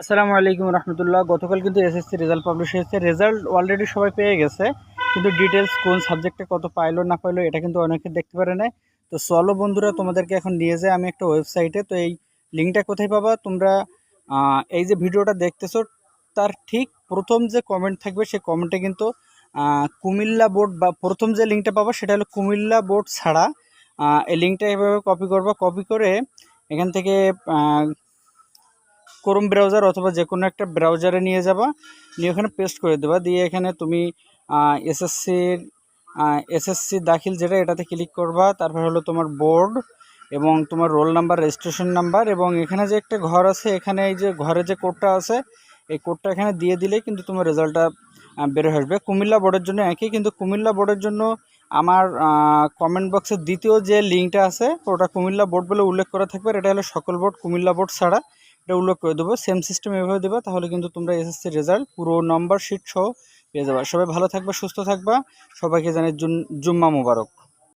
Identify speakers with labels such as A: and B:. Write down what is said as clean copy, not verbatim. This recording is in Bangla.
A: আসসালামু আলাইকুম রহমতুল্লাহ। গতকাল কিন্তু এসএসসি রেজাল্ট পাবলিশ হয়েছে। রেজাল্ট অলরেডি সবাই পেয়ে গেছে, কিন্তু ডিটেলস কোন সাবজেক্টে কত পাইলো না পাইলো এটা কিন্তু অনেকে দেখতে পারে না। তো চলো বন্ধুরা, তোমাদেরকে এখন নিয়ে যাই আমি একটা ওয়েবসাইটে। তো এই লিঙ্কটা কোথায় পাবা তোমরা? এই যে ভিডিওটা দেখতেছো তার ঠিক প্রথম যে কমেন্ট থাকবে সেই কমেন্টে কিন্তু কুমিল্লা বোর্ড বা প্রথম যে লিঙ্কটা পাবা সেটা হলো কুমিল্লা বোর্ড ছাড়া। এই লিঙ্কটা এভাবে কপি করবা, কপি করে এখান থেকে ক্রোম ব্রাউজার অথবা যে কোনো একটা ব্রাউজারে নিয়ে যাবা, নিয়ে ওখানে পেস্ট করে দেবা। দিয়ে এখানে তুমি এসএসসির এসএসসি দাখিল যেটা, এটাতে ক্লিক করবা। তারপর হলো তোমার বোর্ড এবং তোমার রোল নাম্বার, রেজিস্ট্রেশন নাম্বার, এবং এখানে যে একটা ঘর আছে, এখানে এই যে ঘরে যে কোডটা আছে এই কোডটা এখানে দিয়ে দিলেই কিন্তু তোমার রেজাল্টটা বের হয়ে আসবে। কুমিল্লা বোর্ডের জন্য একই, কিন্তু কুমিল্লা বোর্ডের জন্য আমার কমেন্ট বক্সের দ্বিতীয় যে লিঙ্কটা আছে ওটা কুমিল্লা বোর্ড বলে উল্লেখ করা থাকবে। এটা হলো সকল বোর্ড, কুমিল্লা বোর্ড ছাড়া। এটা উল্লেখ করে দেবো। সেম সিস্টেম এভাবে দেবা, তাহলে কিন্তু তোমরা এসএসসি রেজাল্ট পুরো নাম্বার শিট সহ পেয়ে যাবে। সবাই ভালো থাকবা, সুস্থ থাকবা। সবাইকে জানাই জুম্মা মুবারক।